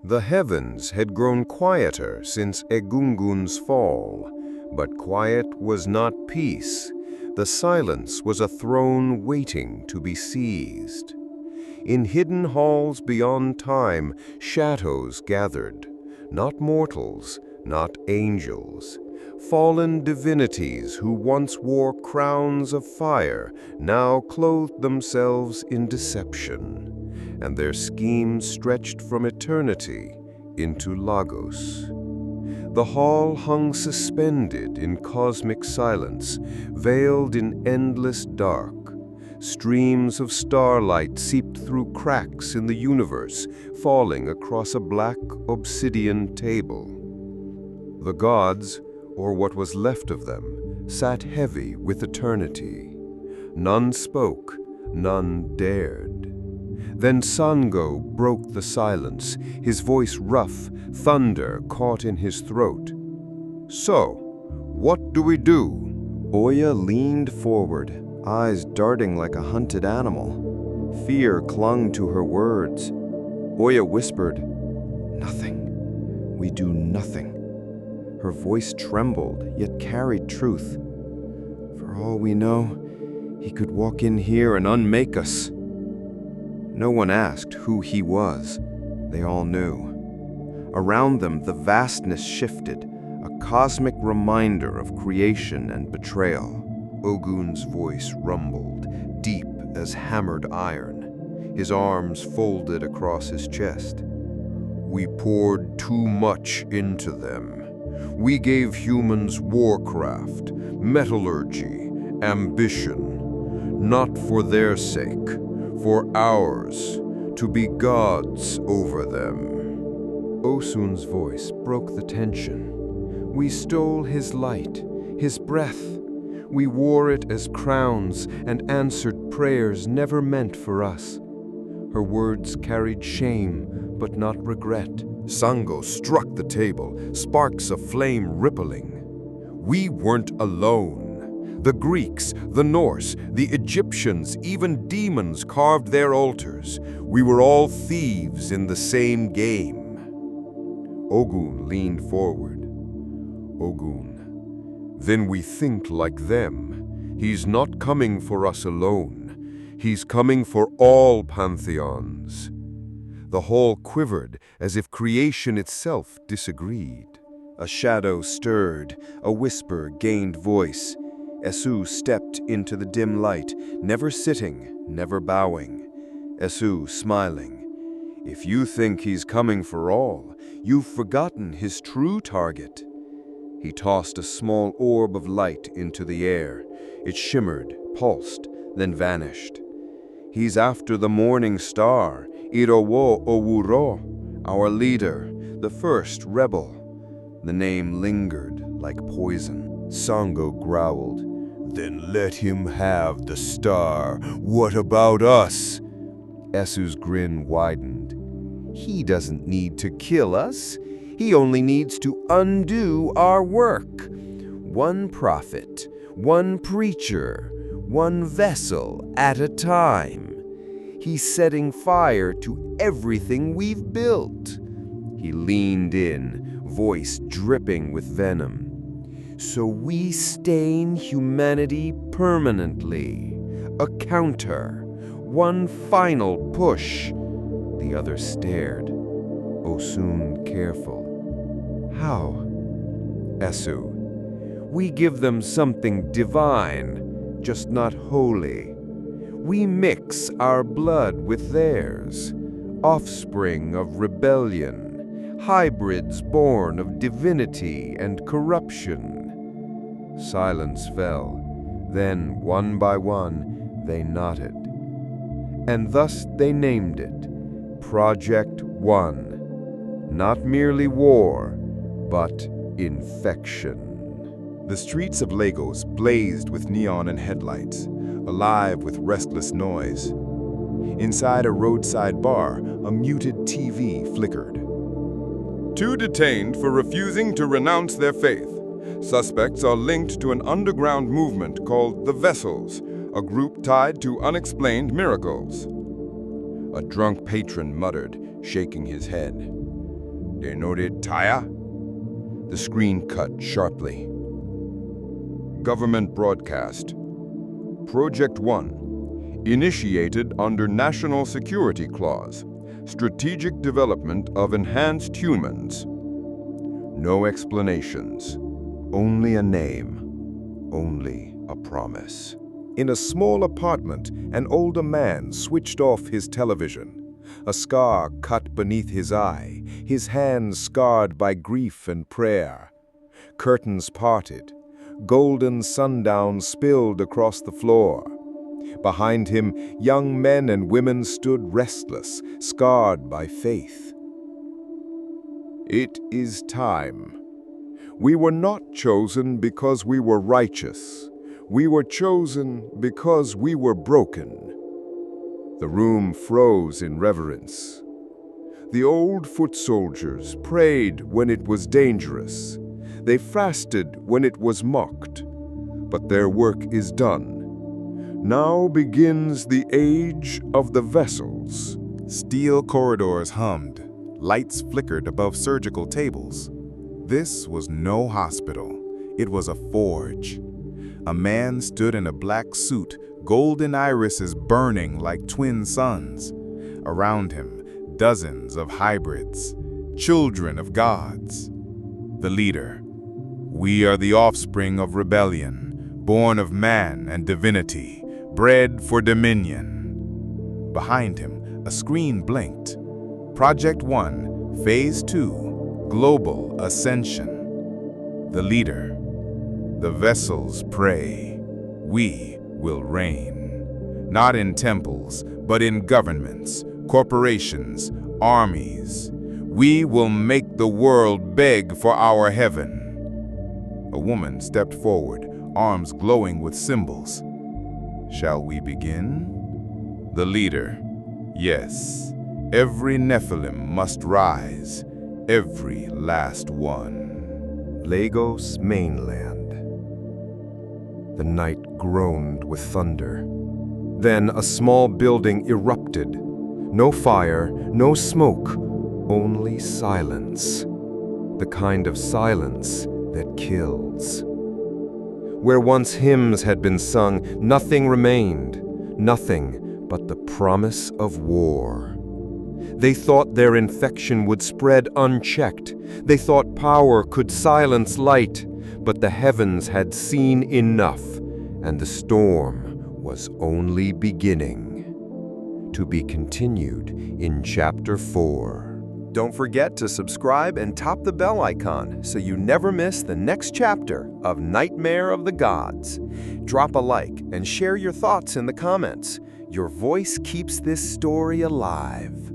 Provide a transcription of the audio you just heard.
The heavens had grown quieter since Egungun's fall, but quiet was not peace. The silence was a throne waiting to be seized. In hidden halls beyond time, shadows gathered, not mortals, not angels. Fallen divinities who once wore crowns of fire now clothed themselves in deception, and their schemes stretched from eternity into Lagos. The hall hung suspended in cosmic silence, veiled in endless dark. Streams of starlight seeped through cracks in the universe, falling across a black obsidian table. The gods, or what was left of them, sat heavy with eternity. None spoke, none dared. Then Sango broke the silence, his voice rough, thunder caught in his throat. "So, what do we do?" Oya leaned forward, eyes darting like a hunted animal. Fear clung to her words. Oya whispered, "Nothing. We do nothing." Her voice trembled, yet carried truth. For all we know, he could walk in here and unmake us. No one asked who he was. They all knew. Around them, the vastness shifted, a cosmic reminder of creation and betrayal. Ogun's voice rumbled, deep as hammered iron, his arms folded across his chest. "We poured too much into them. We gave humans warcraft, metallurgy, ambition, not for their sake, for ours, to be gods over them." Osun's voice broke the tension. "We stole his light, his breath. We wore it as crowns and answered prayers never meant for us." Her words carried shame, but not regret. Sango struck the table, sparks of flame rippling. "We weren't alone. The Greeks, the Norse, the Egyptians, even demons carved their altars. We were all thieves in the same game." Ogun leaned forward. "Ogun, then we think like them. He's not coming for us alone. He's coming for all pantheons." The hall quivered as if creation itself disagreed. A shadow stirred, a whisper gained voice. Esu stepped into the dim light, never sitting, never bowing. Esu smiling. "If you think he's coming for all, you've forgotten his true target." He tossed a small orb of light into the air. It shimmered, pulsed, then vanished. "He's after the morning star, Irowo Owuro, our leader, the first rebel." The name lingered like poison. Sango growled, "Then let him have the star. What about us?" Esu's grin widened. "He doesn't need to kill us. He only needs to undo our work. One prophet, one preacher, one vessel at a time. He's setting fire to everything we've built." He leaned in, voice dripping with venom. "So we stain humanity permanently. A counter. One final push." The other stared. Osun careful. "How?" Esu. "We give them something divine, just not holy. We mix our blood with theirs, offspring of rebellion, hybrids born of divinity and corruption." Silence fell. Then, one by one, they nodded. And thus they named it, Project One. Not merely war, but infection. The streets of Lagos blazed with neon and headlights, alive with restless noise. Inside a roadside bar, a muted TV flickered. "Two detained for refusing to renounce their faith. Suspects are linked to an underground movement called the Vessels, a group tied to unexplained miracles." A drunk patron muttered, shaking his head. Denoted Taya? The screen cut sharply. Government broadcast. Project 1. Initiated under National Security Clause. Strategic development of enhanced humans. No explanations. Only a name. Only a promise. In a small apartment, an older man switched off his television. A scar cut beneath his eye, his hands scarred by grief and prayer. Curtains parted. Golden sundown spilled across the floor. Behind him, young men and women stood restless, scarred by faith. It is time. We were not chosen because we were righteous. We were chosen because we were broken. The room froze in reverence. The old foot soldiers prayed when it was dangerous. They fasted when it was mocked. But their work is done. Now begins the age of the vessels. Steel corridors hummed. Lights flickered above surgical tables. This was no hospital. It was a forge. A man stood in a black suit, golden irises burning like twin suns. Around him, dozens of hybrids, children of gods. The leader. We are the offspring of rebellion, born of man and divinity, bred for dominion. Behind him, a screen blinked. Project 1, Phase 2, Global Ascension. The leader. The vessels pray. We will reign. Not in temples, but in governments, corporations, armies. We will make the world beg for our heaven. A woman stepped forward, arms glowing with symbols. Shall we begin? The leader. Yes. Every Nephilim must rise. Every last one. Lagos mainland. The night groaned with thunder. Then a small building erupted. No fire, no smoke, only silence. The kind of silence that kills. Where once hymns had been sung, nothing remained. Nothing but the promise of war. They thought their infection would spread unchecked. They thought power could silence light. But the heavens had seen enough, and the storm was only beginning. To be continued in Chapter 4. Don't forget to subscribe and tap the bell icon so you never miss the next chapter of Nightmare of the Gods. Drop a like and share your thoughts in the comments. Your voice keeps this story alive.